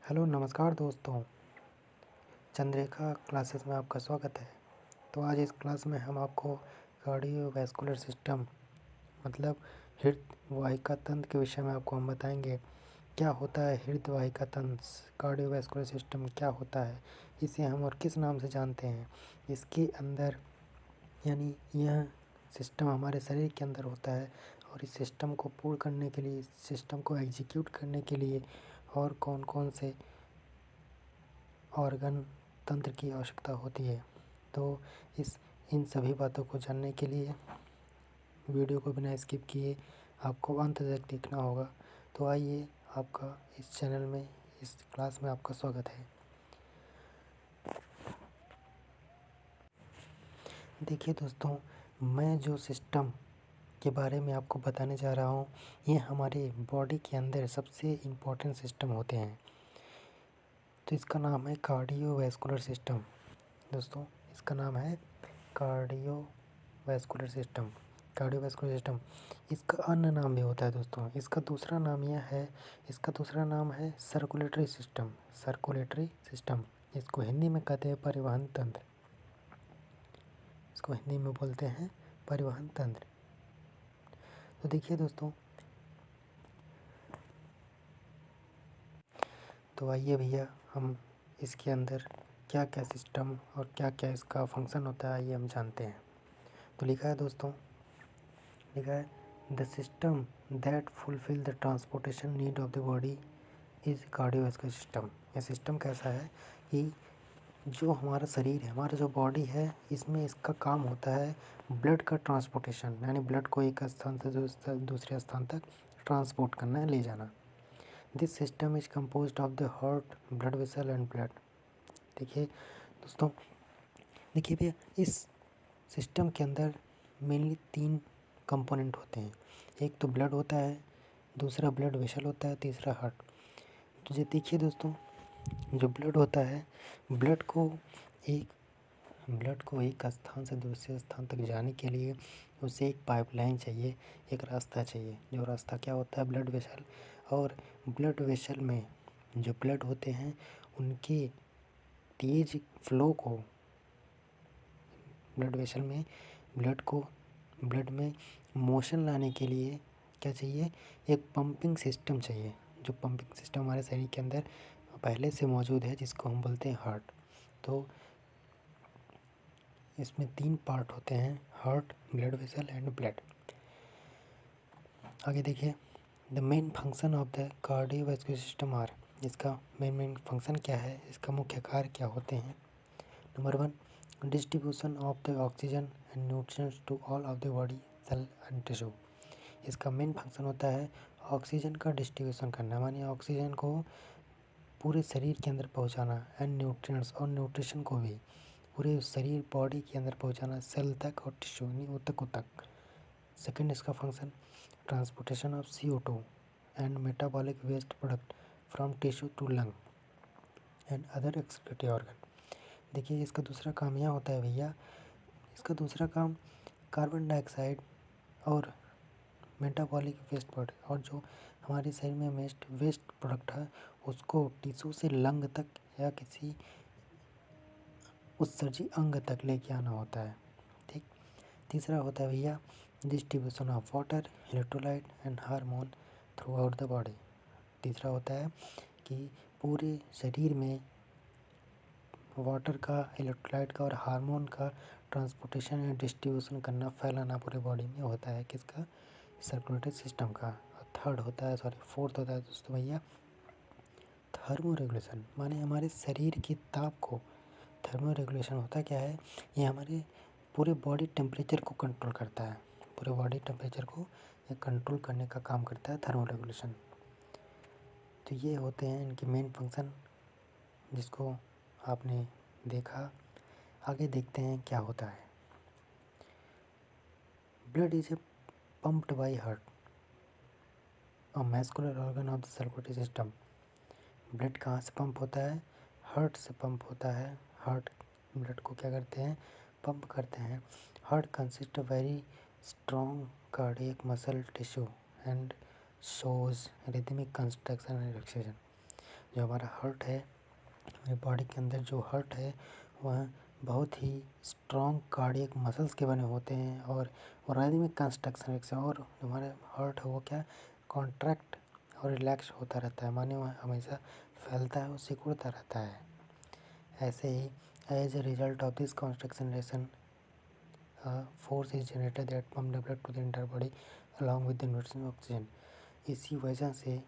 Hello नमस्कार दोस्तों, Chandrika classes में आपका स्वागत है। तो आज इस क्लास में हम आपको कार्डियोवैस्कुलर सिस्टम मतलब हृदय वाहिका तंत्र के विषय में आपको हम बताएंगे। क्या होता है हृदय वाहिका तंत्र, कार्डियोवैस्कुलर सिस्टम क्या होता है, इसे हम और किस नाम से जानते हैं। इसके अंदर यानी यह सिस्टम हमारे शरीर के अंदर होता है और इस सिस्टम को पूर्ण करने के लिए, इस सिस्टम को एग्जीक्यूट करने के लिए और कौन कौन से ऑर्गन तंत्र की आवश्यकता होती है। तो इन सभी बातों को जानने के लिए वीडियो को बिना स्किप किए आपको अंत तक देखना होगा। तो आइए, आपका इस चैनल में, इस क्लास में आपका स्वागत है। देखिए दोस्तों, मैं जो सिस्टम के बारे में आपको बताने जा रहा हूँ, ये हमारे बॉडी के अंदर सबसे इम्पोर्टेंट सिस्टम होते हैं। तो इसका नाम है कार्डियोवैस्कुलर सिस्टम। दोस्तों, इसका नाम है कार्डियोवैस्कुलर सिस्टम। कार्डियोवैस्कुलर सिस्टम, इसका अन्य नाम भी होता है दोस्तों। इसका दूसरा नाम है सर्कुलेटरी सिस्टम। सर्कुलेटरी सिस्टम, इसको हिंदी में कहते हैं परिवहन तंत्र। इसको हिंदी में बोलते हैं परिवहन तंत्र। तो देखिए दोस्तों, तो आइए भैया, हम इसके अंदर क्या क्या सिस्टम और क्या क्या इसका फंक्शन होता है, आइए हम जानते हैं। तो लिखा है दोस्तों, लिखा है the system that fulfil the transportation need of the body is cardiovascular system. यह सिस्टम कैसा है कि जो हमारा शरीर है, हमारा जो बॉडी है, इसमें इसका काम होता है ब्लड का ट्रांसपोर्टेशन, यानी ब्लड को एक स्थान से दूसरे स्थान तक ट्रांसपोर्ट करना है, ले जाना। This system is composed of the heart, blood vessel and blood. देखिए दोस्तों, देखिए भैया, इस सिस्टम के अंदर मेनली 3 कंपोनेंट होते हैं। एक तो ब्लड होता है, दूसरा ब्लड वेसल होता है, तीसरा हार्ट। तो ये देखिए दोस्तों, जो ब्लड होता है, ब्लड को एक स्थान से दूसरे स्थान तक जाने के लिए उसे एक पाइपलाइन चाहिए, एक रास्ता चाहिए। जो रास्ता क्या होता है, ब्लड वेसल। और ब्लड वेसल में जो ब्लड होते हैं, उनके तेज फ्लो को, ब्लड वेसल में ब्लड में मोशन लाने के लिए क्या चाहिए, एक पंपिंग सिस्टम चाहिए। जो पंपिंग सिस्टम हमारे शरीर के अंदर पहले से मौजूद है, जिसको हम बोलते हैं हार्ट। तो इसमें 3 पार्ट होते हैं, heart, blood vessel and blood. आगे देखिए, the main function of the cardiovascular system are. इसका मेन फंक्शन क्या है, इसका मुख्य कार्य क्या होते हैं। Number 1, distribution of the oxygen and nutrients to all of the body cell and tissue. इसका मेन फंक्शन होता है ऑक्सीजन का डिस्ट्रीब्यूशन करना, मानिए ऑक्सीजन को पूरे शरीर के अंदर पहुंचाना, एंड न्यूट्रिएंट्स, और न्यूट्रिशन को भी पूरे शरीर, बॉडी के अंदर पहुंचाना, सेल तक और टिश्यू यानी ऊतकों तक। सेकंड, इसका function transportation of CO2 and metabolic waste product from tissue to lung and other excretory organ. देखिए, इसका दूसरा काम यह होता है भैया, इसका दूसरा काम कार्बन डाइऑक्साइड और मेटाबॉलिक वेस्ट प्रोडक्ट, और जो हमारे शरीर में वेस्ट प्रोडक्ट है, उसको टिश्यू से लंग तक या किसी उत्सर्जी अंग तक लेके आना होता है। ठीक। तीसरा होता है भैया distribution of water, electrolyte and hormone through out the body. तीसरा होता है कि पूरे शरीर में वाटर का, इलेक्ट्रोलाइट का और हार्मोन का ट्रांसपोर्टेशन या डिस्ट्रीब्यूशन करना, फैलाना पूरे बॉडी में होता है, किसका, सर्कुलेटरी सिस्टम का। और फोर्थ होता है दोस्तों भैया थर्मो रेगुलेशन, माने हमारे शरीर की ताप को, थर्मो रेगुलेशन होता क्या है, ये हमारे पूरे बॉडी टेम्परेचर को कंट्रोल करता है। पूरे बॉडी टेम्परेचर को ये कंट्रोल करने का काम करता है थर्मो रेगुलेशन। तो ये होते हैं इनके मेन फंक्शन, जिसको आपने देखा। आगे देखते हैं क्या होता है। Blood is a pumped by heart, a muscular organ of the circulatory system. Blood कहाँ से पंप होता है, हार्ट से पंप होता है। हार्ट ब्लड को क्या करते हैं, पंप करते हैं। Heart consist of very strong cardiac muscle tissue and shows rhythmic construction and relaxation. जो हमारा हार्ट है, हमारे बॉडी के अंदर जो हार्ट है वह बहुत ही स्ट्रॉन्ग कार्डियक मसल्स के बने होते हैं और में कंस्ट्रक्शन से, और हमारा हार्ट है वो क्या कॉन्ट्रैक्ट और रिलैक्स होता रहता है, माने वह हमेशा फैलता है और सिकुड़ता रहता है। ऐसे ही as a result of this contraction force is generated that pump the blood to the entire body along with the nutrition oxygen. इसी वजह से,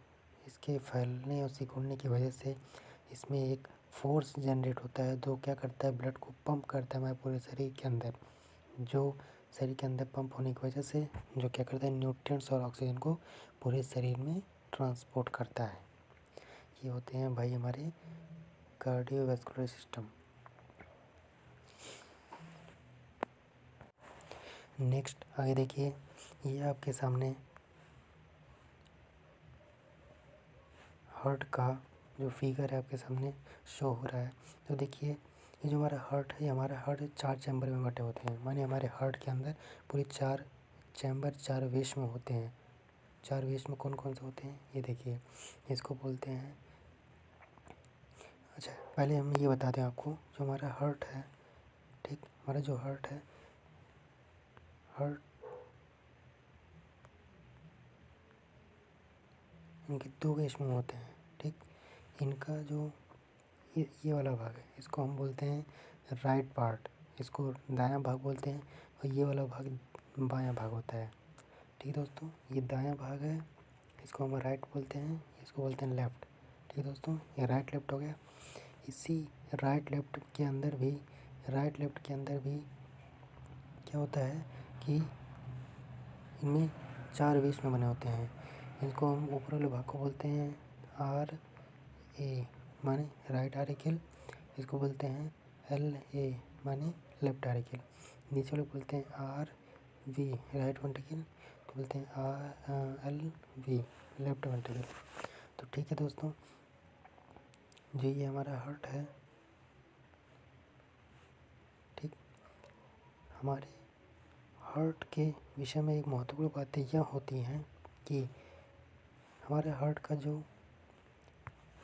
इसके फैलने और सिकुड़ने की वजह से इसमें एक फोर्स जनरेट होता है जो क्या करता है, ब्लड को पंप करता है हमारे पूरे शरीर के अंदर, जो शरीर के अंदर पंप होने की वजह से जो क्या करता है, न्यूट्रिएंट्स और ऑक्सीजन को पूरे शरीर में ट्रांसपोर्ट करता है। ये होते हैं भाई हमारे कार्डियोवैस्कुलर सिस्टम। नेक्स्ट आगे देखिए, ये आपके सामने हार्ट का जो फिगर है आपके सामने शो हो रहा है। तो देखिए, ये जो हमारा हार्ट है, हमारा हार्ट 4 चैम्बर में बटे होते हैं, माने हमारे हार्ट के अंदर पूरे 4 चैम्बर 4 वेश में होते हैं। 4 वेश में कौन कौन से होते हैं ये देखिए, इसको बोलते हैं। अच्छा, पहले हम ये बता दें आपको, जो हमारा हार्ट है, ठीक, हमारा जो हार्ट है, हार्ट इनके 2 वेश में होते हैं, ठीक। इनका जो ये वाला भाग है, इसको हम बोलते हैं राइट पार्ट, इसको दायां भाग बोलते हैं, और ये वाला भाग बायां भाग होता है, ठीक है दोस्तों। ये दायां भाग है, इसको हम राइट बोलते हैं, इसको बोलते हैं लेफ़्ट, ठीक है दोस्तों। ये राइट लेफ़्ट हो गया। इसी राइट लेफ़्ट के अंदर भी क्या होता है कि इनमें 4 वेश में बने होते हैं। इनको हम ऊपर वाले भाग को बोलते हैं आर ए माने राइट आर्टिकल, इसको बोलते हैं एल ए माने लेफ्ट आर्टिकल। नीचे वाले बोलते हैं आर वी राइट वेंट्रिकल, तो बोलते हैं R L V left ventricle. तो ठीक है दोस्तों, जो ये हमारा हार्ट है, ठीक, हमारे हार्ट के विषय में एक महत्वपूर्ण बातें यह होती हैं कि हमारे हार्ट का जो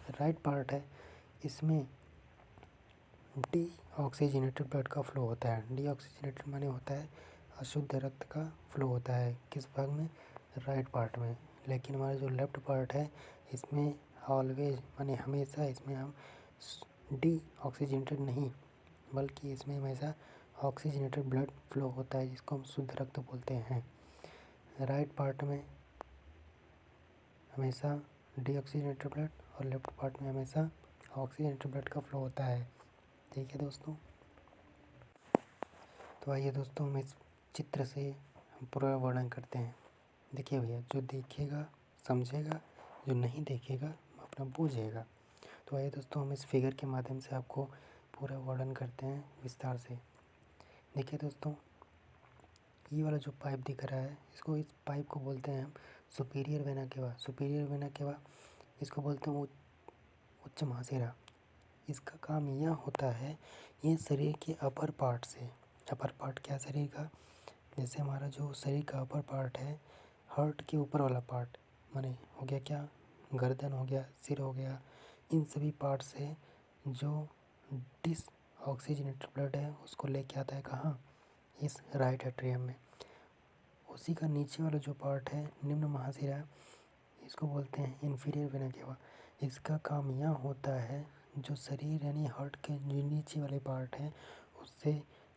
राइट पार्ट है, इसमें डी ऑक्सीजनेटेड ब्लड का फ्लो होता है। डी ऑक्सीजनेटेड माने होता है अशुद्ध रक्त का फ्लो होता है, किस भाग में, राइट पार्ट में। लेकिन हमारा जो लेफ्ट पार्ट है, इसमें ऑलवेज माने हमेशा इसमें हम डी ऑक्सीजनेटेड नहीं, बल्कि इसमें हमेशा ऑक्सीजनेटेड ब्लड फ्लो होता है, जिसको हम शुद्ध रक्त बोलते हैं। राइट पार्ट में हमेशा डी ऑक्सीजनेटेड ब्लड और लेफ्ट पार्ट में हमेशा ऑक्सीजनेटेड ब्लड का फ्लो होता है, ठीक है दोस्तों। तो आइए दोस्तों, हम इस चित्र से हम पूरा वर्णन करते हैं। देखिए भैया, जो देखेगा समझेगा, जो नहीं देखेगा अपना बूझेगा। तो आइए दोस्तों, हम इस फिगर के माध्यम से आपको पूरा वर्णन करते हैं विस्तार से। देखिए दोस्तों, ये वाला जो पाइप दिख रहा है, इस पाइप को बोलते हैं हम superior vena cava. Superior vena cava इसको बोलते हैं उच्च महाशिरा। इसका काम यह होता है, ये शरीर के अपर पार्ट से, अपर पार्ट क्या शरीर का, जैसे हमारा जो शरीर का अपर पार्ट है, हार्ट के ऊपर वाला पार्ट माने हो गया क्या, गर्दन हो गया, सिर हो गया, इन सभी पार्ट से जो डिस ऑक्सीजनेटेड ब्लड है उसको लेके आता है कहाँ, इस राइट एट्रियम में। उसी का नीचे वाला जो पार्ट है, निम्न महाशिरा, इसको बोलते हैं इन्फीरियर वेना केवा। इसका काम यह होता है, जो शरीर यानी हार्ट के जो नीचे वाले पार्ट हैं उससे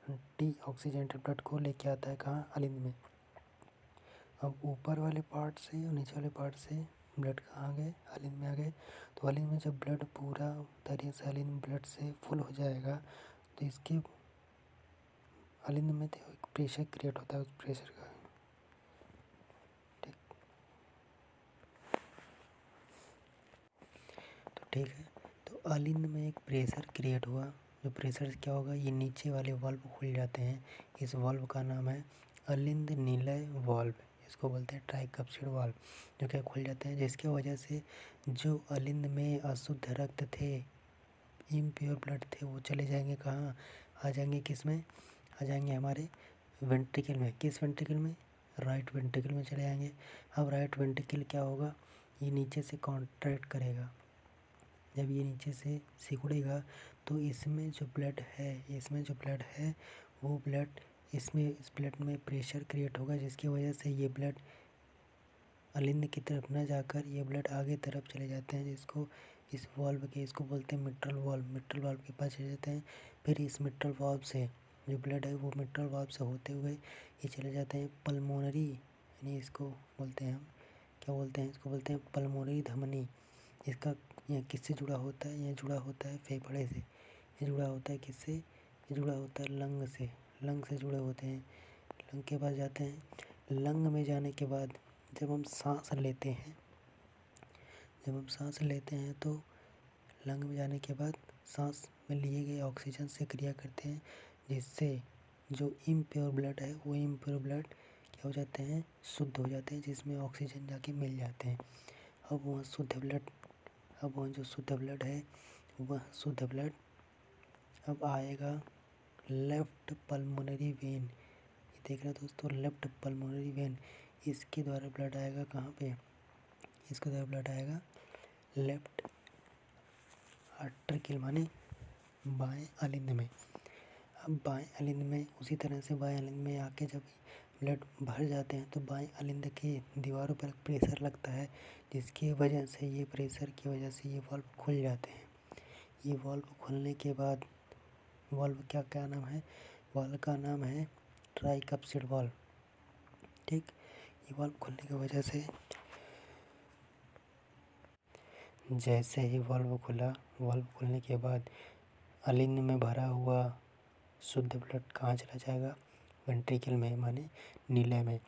डी ऑक्सीजनेटेड ब्लड को लेके आता है कहाँ, अलिंद में। अब ऊपर वाले पार्ट से और नीचे वाले पार्ट से ब्लड कहाँ आ गए, अलिंद में आ गए। तो अलिंद में जब ब्लड पूरा तरह से अलिंद ब्लड से फुल हो जाएगा, तो इसके अलिंद में तो एक प्रेशर क्रिएट होता है, उस प्रेशर का, ठीक, तो ठीक है। तो अलिंद में एक प्रेशर क्रिएट हुआ, जो प्रेशर से क्या होगा, ये नीचे वाले वाल्व खुल जाते हैं। इस वाल्व का नाम है अलिंद निलय वाल्व, इसको बोलते हैं ट्राइकप्सिड वाल्व, जो क्या खुल जाते हैं, जिसकी वजह से जो अलिंद में अशुद्ध रक्त थे, इम्प्योर ब्लड थे, वो चले जाएंगे कहाँ, आ जाएंगे किस में, आ जाएंगे हमारे वेंट्रिकल में। किस वेंट्रिकल में, राइट वेंट्रिकल में चले जाएंगे। अब राइट वेंट्रिकल क्या होगा, ये नीचे से कॉन्ट्रैक्ट करेगा, जब ये नीचे से सिकुड़ेगा तो इसमें जो ब्लड है वो ब्लड इस ब्लड में प्रेशर क्रिएट होगा, जिसकी वजह से ये ब्लड अलिंद की तरफ न जाकर ये ब्लड आगे तरफ चले जाते हैं, जिसको इस वाल्व के इसको बोलते हैं मिट्रल वाल्व के पास चले जाते हैं। फिर इस मिट्रल वाल्व से जो ब्लड है वो मिट्रल वाल्व से होते हुए ये चले जाते हैं पल्मोनरी, यानी इसको बोलते हैं हम क्या बोलते हैं, इसको बोलते हैं पल्मोनरी धमनी। इसका यह किससे जुड़ा होता है? यह जुड़ा होता है फेफड़े से। ये जुड़ा होता है किससे? ये जुड़ा होता है लंग से जुड़े होते हैं। लंग के पास जाते हैं। लंग में जाने के बाद जब हम सांस लेते हैं तो लंग में जाने के बाद सांस में लिए गए ऑक्सीजन से क्रिया करते हैं, जिससे जो इम्प्योर ब्लड है वो इम्प्योर ब्लड क्या हो जाते हैं? शुद्ध हो जाते हैं, जिसमें ऑक्सीजन जाके मिल जाते हैं। अब वह जो शुद्ध ब्लड है वह शुद्ध ब्लड अब आएगा लेफ्ट पल्मोनरी वेन। ये देख रहे हो दोस्तों, लेफ्ट पल्मोनरी वेन, इसके द्वारा ब्लड आएगा कहाँ पे? इसके द्वारा ब्लड आएगा लेफ्ट आर्टरिकल माने बाएं अलिंद में। अब बाएं अलिंद में उसी तरह से बाएं अलिंद में आके जब ब्लड भर जाते हैं तो बाएं अलिंद की दीवारों पर प्रेशर लगता है, जिसकी वजह से ये प्रेशर की वजह से ये वाल्व खुल जाते हैं। ये वाल्व खुलने के बाद वाल्व क्या नाम है? वाल्व का नाम है ट्राइकप्सिड वाल्व। ठीक, ये वाल्व खुलने की वजह से जैसे ही वाल्व खुलने के बाद अलिंद में भरा हुआ शुद्ध ब्लड कहाँ चला जाएगा? वेंट्रिकल में, माने नीले में।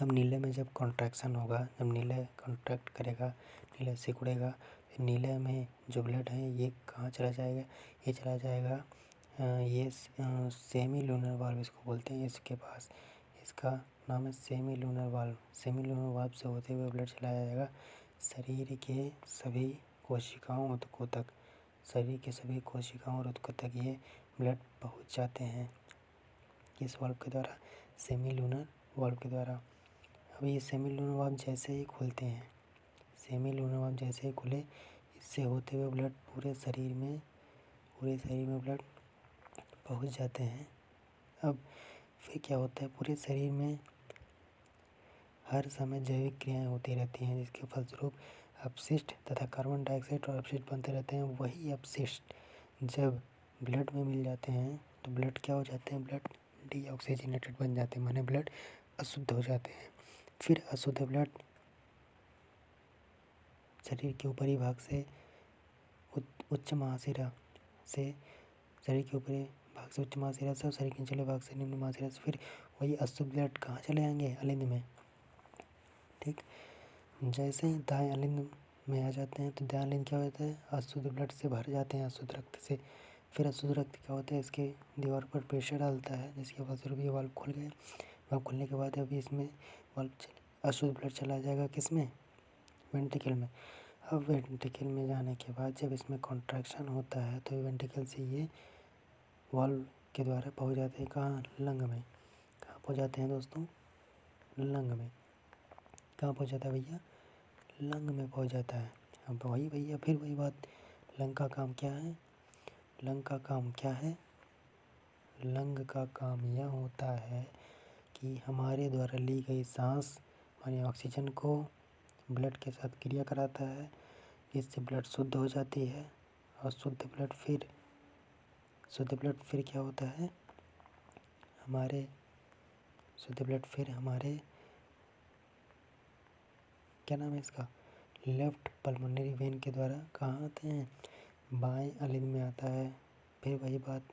अब नीले में जब कॉन्ट्रैक्शन होगा, जब नीले कॉन्ट्रैक्ट करेगा, नीले सिकुड़ेगा, नीले में जो ब्लड है ये कहाँ चला जाएगा? ये चला जाएगा ये सेमी लूनर वाल्व इसको बोलते हैं। इसके पास इसका नाम है semi lunar valve. Semi lunar valve से होते हुए ब्लड चलाया जाएगा शरीर के सभी कोशिकाओं ऊतकों तक। शरीर के सभी कोशिकाओं और ऊतकों तक ये ब्लड पहुंच जाते हैं किस वाल्व के द्वारा? सेमी लूनर वाल्व के द्वारा। अब ये सेमी लूनर वाल्व जैसे ही खुले, इससे होते हुए ब्लड पूरे शरीर में ब्लड पहुंच जाते हैं। अब फिर क्या होता है? पूरे शरीर में हर समय जैविक क्रियाएं होती रहती हैं, जिसके फलस्वरूप अपशिष्ट तथा कार्बन डाइऑक्साइड और अपशिष्ट बनते रहते हैं। वही अपशिष्ट जब ब्लड में मिल जाते हैं तो ब्लड क्या हो जाते हैं? ब्लड डीऑक्सीजनेटेड बन जाते हैं, माने ब्लड अशुद्ध हो जाते हैं। फिर अशुद्ध ब्लड शरीर के ऊपरी भाग से उच्च महाशिरा से और शरीर के निचले भाग से निम्न महाशिरा से फिर वही अशुद्ध ब्लड कहाँ चले आएंगे? अलिंद में। ठीक, जैसे ही दाएं अलिंद में आ जाते हैं तो दाएं अलिंद क्या होता है? अशुद्ध ब्लड से भर जाते हैं, अशुद्ध रक्त से। फिर अशुद्ध रक्त क्या होता है? इसके दीवार पर प्रेशर डालता है, जिसके फलस्वरूप ये वाल्व खुल गए। वाल्व खुलने के बाद अभी इसमें अशुद्ध ब्लड चला जाएगा किसमें? वेंट्रिकल में। अब वेंट्रिकल में जाने के बाद जब इसमें कॉन्ट्रैक्शन होता है तो वेंट्रिकल से ये वाल्व के द्वारा पहुंच जाते हैं कहाँ? लंग में। कहाँ पहुंच जाते हैं दोस्तों? लंग में। कहाँ पहुंच जाता है भैया? लंग में पहुंच जाता है। अब वही भैया फिर वही बात, लंग का काम क्या है? लंग का काम यह होता है कि हमारे द्वारा ली गई सांस यानी ऑक्सीजन को ब्लड के साथ क्रिया कराता है, जिससे ब्लड शुद्ध हो जाती है। और शुद्ध ब्लड फिर क्या होता है? हमारे क्या नाम है इसका? लेफ्ट पल्मोनरी वेन के द्वारा कहाँ आते हैं? बाएं अलिंद में आता है। फिर वही बात,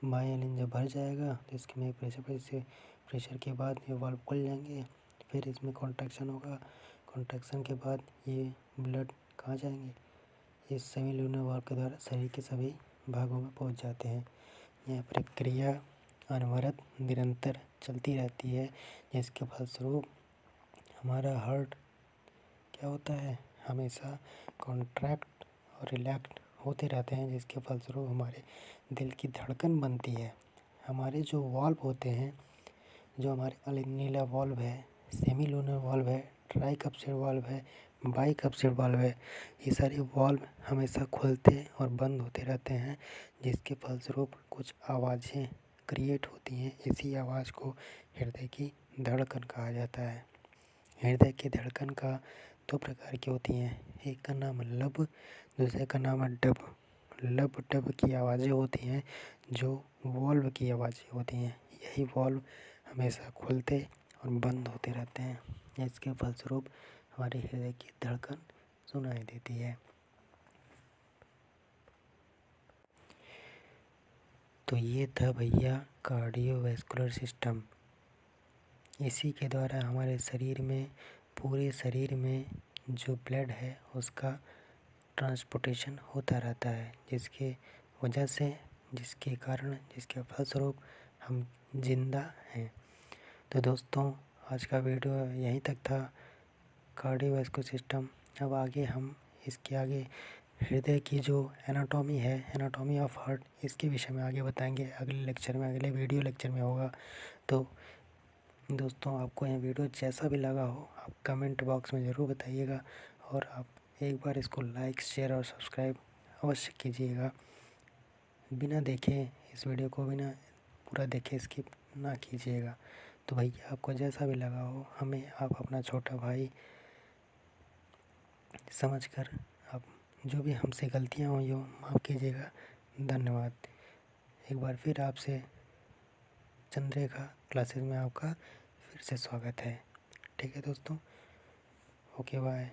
बाएं अलिंद जब भर जाएगा तो इसके में प्रेशर के बाद ये वाल्व खुल जाएंगे। फिर इसमें कॉन्ट्रैक्शन होगा। कॉन्ट्रैक्शन के बाद ये ब्लड कहाँ जाएंगे? ये सेमी लूनर वाल्व के द्वारा शरीर के सभी भागों में पहुंच जाते हैं। यह प्रक्रिया अनवरत निरंतर चलती रहती है, जिसके फलस्वरूप हमारा हार्ट क्या होता है? हमेशा कॉन्ट्रैक्ट और रिलैक्स होते रहते हैं, जिसके फलस्वरूप हमारे दिल की धड़कन बनती है। हमारे जो वाल्व होते हैं, जो हमारे अलिंद नीला वाल्व है, सेमी लूनर वाल्व है, ट्राइकप्सिड वाल्व है, बाइकप्सिड वाल्व है। ये सारे वाल्व हमेशा खुलते और बंद होते रहते हैं, जिसके फलस्वरूप कुछ आवाज़ें क्रिएट होती हैं। इसी आवाज़ को हृदय की धड़कन कहा जाता है। हृदय की धड़कन का 2 प्रकार की होती हैं, एक का नाम है लब, दूसरे का नाम है डब। लब डब की आवाज़ें होती हैं जो वॉल्व की आवाज़ें होती हैं। यही वॉल्व हमेशा खुलते और बंद होते रहते हैं। इसके फलस्वरूप हमारे हृदय की धड़कन सुनाई देती है। तो ये था भैया कार्डियोवैस्कुलर सिस्टम। इसी के द्वारा हमारे शरीर में, पूरे शरीर में जो ब्लड है उसका ट्रांसपोर्टेशन होता रहता है, जिसके वजह से, जिसके कारण, जिसके फलस्वरूप हम जिंदा हैं। तो दोस्तों, आज का वीडियो यहीं तक था, कार्डियोवैस्कुलर सिस्टम। अब आगे हम इसके आगे हृदय की जो एनाटॉमी है, एनाटॉमी ऑफ हार्ट, इसके विषय में आगे बताएंगे अगले लेक्चर में, अगले वीडियो लेक्चर में होगा। तो दोस्तों, आपको यह वीडियो जैसा भी लगा हो आप कमेंट बॉक्स में ज़रूर बताइएगा, और आप एक बार इसको लाइक, शेयर और सब्सक्राइब अवश्य कीजिएगा। बिना देखे इस वीडियो को, बिना पूरा देखे स्किप ना कीजिएगा। तो भैया, आपको जैसा भी लगा हो, हमें आप अपना छोटा भाई समझकर आप जो भी हमसे गलतियाँ हुई हो माफ़ कीजिएगा। धन्यवाद। एक बार फिर आपसे चंद्रेखा क्लासेस में आपका फिर से स्वागत है। ठीक है दोस्तों, ओके बाय।